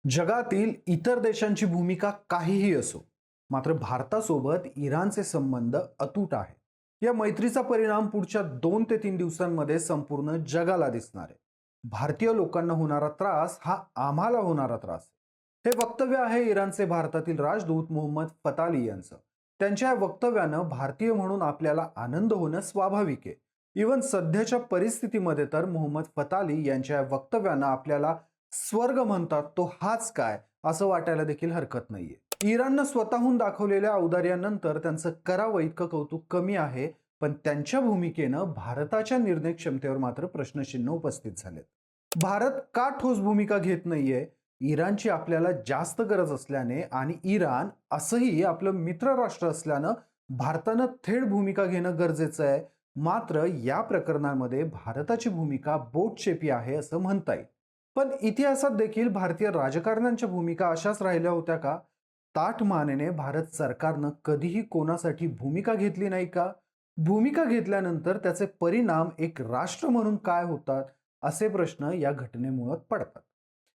जगातील इतर देशांची भूमिका काहीही असो, मात्र भारतासोबत इराणचे संबंध अतूट आहेत. या मैत्रीचा परिणाम पुढच्या 2 ते 3 दिवसांमध्ये संपूर्ण जगाला दिसणार आहे. भारतीय लोकांना होणारा त्रास हा आम्हाला होणारा त्रास आहे. हे वक्तव्य आहे इराणचे भारतातील राजदूत मोहम्मद फताली यांचं. त्यांच्या या वक्तव्यानं भारतीय म्हणून आपल्याला आनंद होणं स्वाभाविक आहे. इव्हन सध्याच्या परिस्थितीमध्ये तर मोहम्मद फताली यांच्या या वक्तव्यानं आपल्याला स्वर्ग म्हणतात तो हाच काय असं वाटायला देखील हरकत नाहीये. इराणनं स्वतःहून दाखवलेल्या औदार्यानंतर त्यांचं करावं इतकं कौतुक कमी आहे, पण त्यांच्या भूमिकेनं भारताच्या निर्णय क्षमतेवर मात्र प्रश्नचिन्ह उपस्थित झालेत. भारत का ठोस भूमिका घेत नाहीये? इराणची आपल्याला जास्त गरज असल्याने आणि इराण असंही आपलं मित्र राष्ट्र असल्यानं भारतानं थेट भूमिका घेणं गरजेचं आहे. मात्र या प्रकरणामध्ये भारताची भूमिका बोटचेपी आहे असं म्हणता येईल. पण इतिहासात देखील भारतीय राजकारण्यांच्या भूमिका अशाच राहिल्या होत्या का? ताठ मानेने भारत सरकारनं कधीही कोणासाठी भूमिका घेतली नाही का? भूमिका घेतल्यानंतर त्याचे परिणाम एक राष्ट्र म्हणून काय होतात असे प्रश्न या घटनेमुळे पडतात.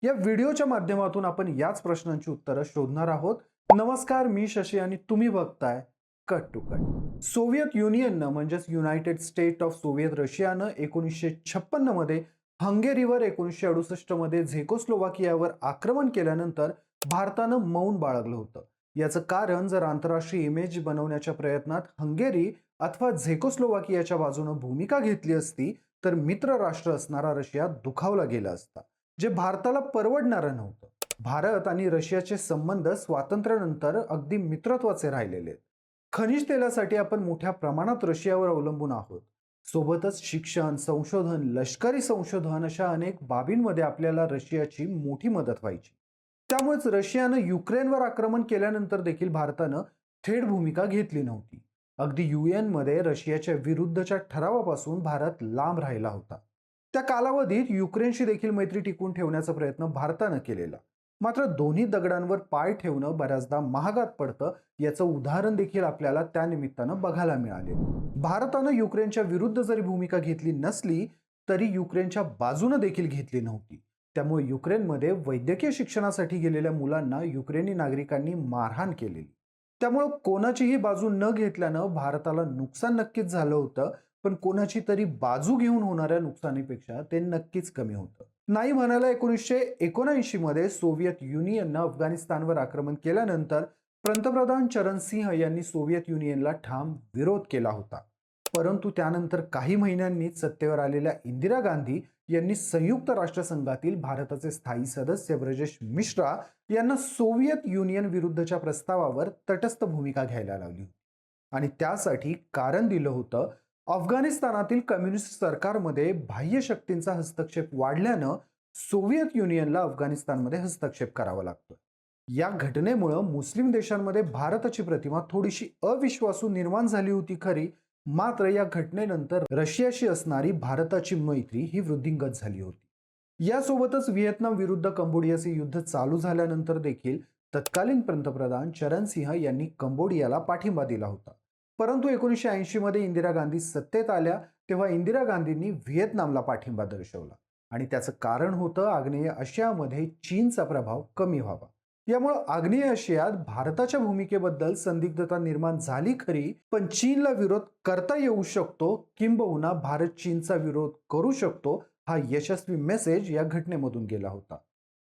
या व्हिडिओच्या माध्यमातून आपण याच प्रश्नांची उत्तरं शोधणार आहोत. नमस्कार, मी शशी आणि तुम्ही बघताय कट टू कट. सोव्हिएत युनियननं म्हणजेच युनायटेड स्टेट ऑफ सोव्हिएत रशियानं 1956 मध्ये हंगेरीवर, 1968 मध्ये झेकोस्लोवाकियावर आक्रमण केल्यानंतर भारतानं मौन बाळगलं होतं. याचं कारण, जर आंतरराष्ट्रीय इमेज बनवण्याच्या प्रयत्नात हंगेरी अथवा झेकोस्लोवाकियाच्या बाजूने भूमिका घेतली असती तर मित्र राष्ट्र असणारा रशिया दुखावला गेला असता, जे भारताला परवडणारं नव्हतं. भारत आणि रशियाचे संबंध स्वातंत्र्यानंतर अगदी मित्रत्वाचे राहिलेले आहेत. खनिज तेलासाठी आपण मोठ्या प्रमाणात रशियावर अवलंबून आहोत. सोबतच शिक्षण, संशोधन, लष्करी संशोधन अशा अनेक बाबींमध्ये आपल्याला रशियाची मोठी मदत व्हायची. त्यामुळेच रशियानं युक्रेनवर आक्रमण केल्यानंतर देखील भारतानं थेट भूमिका घेतली नव्हती. अगदी UN मध्ये रशियाच्या विरुद्धच्या ठरावापासून भारत लांब राहिला होता. त्या कालावधीत युक्रेनशी देखील मैत्री टिकवून ठेवण्याचा प्रयत्न भारतानं केलेला. मात्र दोन्ही दगडांवर पाय ठेवणं बऱ्याचदा महागात पडतं, याचं उदाहरण देखील आपल्याला त्या निमित्तानं बघायला मिळाले. भारतानं युक्रेनच्या विरुद्ध जरी भूमिका घेतली नसली तरी युक्रेनच्या बाजूने देखील घेतली नव्हती. त्यामुळे युक्रेनमध्ये वैद्यकीय शिक्षणासाठी गेलेल्या मुलांना युक्रेनी नागरिकांनी मारहाण केलेली. त्यामुळे कोणाचीही बाजू न घेतल्यानं भारताला नुकसान नक्कीच झालं होतं, पण कोणाची तरी बाजू घेऊन होणाऱ्या नुकसानीपेक्षा ते नक्कीच कमी होतं. नाही म्हणायला 1979 मध्ये सोव्हिएत युनियननं अफगाणिस्तानवर आक्रमण केल्यानंतर पंतप्रधान चरण सिंह यांनी सोव्हिएत युनियनला ठाम विरोध केला होता. परंतु त्यानंतर काही महिन्यांनीच सत्तेवर आलेल्या इंदिरा गांधी यांनी संयुक्त राष्ट्रसंघातील भारताचे स्थायी सदस्य ब्रजेश मिश्रा यांना सोव्हिएत युनियन विरुद्धच्या प्रस्तावावर तटस्थ भूमिका घ्यायला लावली होती. आणि त्यासाठी कारण दिलं होतं, अफगाणिस्तानातील कम्युनिस्ट सरकारमध्ये बाह्य शक्तींचा हस्तक्षेप वाढल्यानं सोव्हिएत युनियनला अफगाणिस्तानमध्ये हस्तक्षेप करावा लागतो. या घटनेमुळे मुस्लिम देशांमध्ये भारताची प्रतिमा थोडीशी अविश्वासू निर्माण झाली होती खरी, मात्र या घटनेनंतर रशियाशी असणारी भारताची मैत्री ही वृद्धिंगत झाली होती. यासोबतच व्हिएतनाम विरुद्ध कंबोडियाचे युद्ध चालू झाल्यानंतर देखील तत्कालीन पंतप्रधान चरण सिंह यांनी कंबोडियाला पाठिंबा दिला होता. परंतु 1980 मध्ये इंदिरा गांधी सत्तेत आल्या तेव्हा इंदिरा गांधींनी व्हिएतनामला पाठिंबा दर्शवला आणि त्याचं कारण होतं आग्नेय आशियामध्ये चीनचा प्रभाव कमी व्हावा. यामुळे आग्नेय आशियात भारताच्या भूमिकेबद्दल संदिग्धता निर्माण झाली खरी, पण चीनला विरोध करता येऊ शकतो, किंबहुना भारत चीनचा विरोध करू शकतो, हा यशस्वी मेसेज या घटनेमधून गेला होता.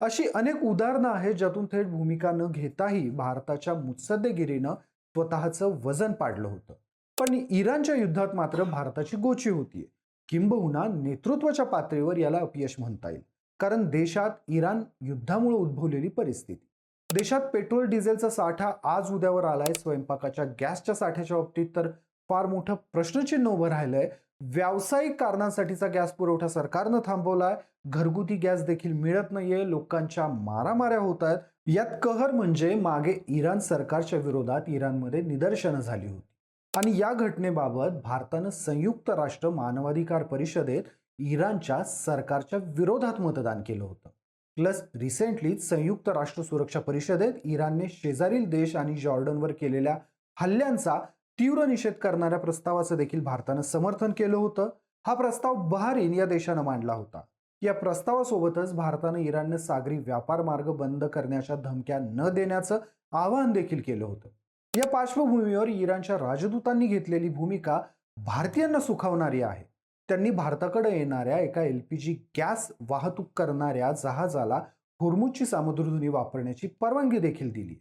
अशी अनेक उदाहरणं आहेत ज्यातून थेट भूमिका न घेताही भारताच्या मुत्सद्देगिरीनं स्वतःचं वजन पाडलं होतं. पण इराणच्या युद्धात मात्र भारताची गोची होतीये. किंबहुना नेतृत्वाच्या पातळीवर याला अपयश म्हणता येईल. कारण देशात इराण युद्धामुळे उद्भवलेली परिस्थिती, देशात पेट्रोल डिझेलचा साठा आज उद्यावर आलाय, स्वयंपाकाच्या गॅसच्या साठ्याच्या बाबतीत तर फार मोठं प्रश्नचिन्ह उभं राहिलंय. व्यावसायिक कारणांसाठीचा गॅस पुरवठा सरकारनं थांबवलाय, घरगुती गॅस देखील मिळत नाहीये, लोकांच्या मारामाऱ्या होत आहेत. यात कहर म्हणजे मागे इराण सरकारच्या विरोधात इराणमध्ये निदर्शनं झाली होती आणि या घटनेबाबत भारतानं संयुक्त राष्ट्र मानवाधिकार परिषदेत इराणच्या सरकारच्या विरोधात मतदान केलं होतं. प्लस रिसेंटलीच संयुक्त राष्ट्र सुरक्षा परिषदेत इराणने शेजारील देश आणि जॉर्डनवर केलेल्या हल्ल्यांचा तीव्र निषेध करणाऱ्या प्रस्तावाचं देखील भारतानं समर्थन केलं होतं. हा प्रस्ताव बहारीन या देशानं मांडला होता. या प्रस्तावासोबतच भारतानं इराणनं सागरी व्यापार मार्ग बंद करण्याच्या धमक्या न देण्याचं आवाहन देखील केलं होतं. या पार्श्वभूमीवर इराणच्या राजदूतांनी घेतलेली भूमिका भारतीयांना सुखावणारी आहे. त्यांनी भारताकडे येणाऱ्या एका LPG गॅस वाहतूक करणाऱ्या जहाजाला होर्मुझची सामुद्रधुनी वापरण्याची परवानगी देखील दिली.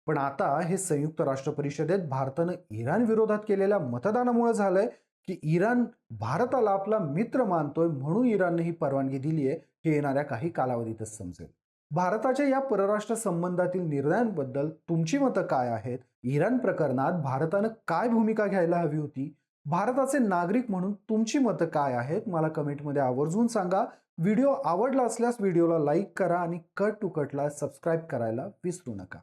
पण आता हे संयुक्त राष्ट्र परिषदेत भारतानं इराण विरोधात केलेल्या मतदानामुळे झालंय की इराण भारताला आपला मित्र मानतोय म्हणून इराणने ही परवानगी दिली आहे हे येणाऱ्या काही कालावधीतच समजेल. भारताच्या या परराष्ट्र संबंधातील निर्णयांबद्दल तुमची मतं काय आहेत? इराण प्रकरणात भारतानं काय भूमिका घ्यायला हवी होती? भारताचे नागरिक म्हणून तुमची मतं काय आहेत? मला कमेंटमध्ये आवर्जून सांगा. व्हिडिओ आवडला असल्यास व्हिडिओला लाईक करा आणि कट टू कटला सबस्क्राईब करायला विसरू नका.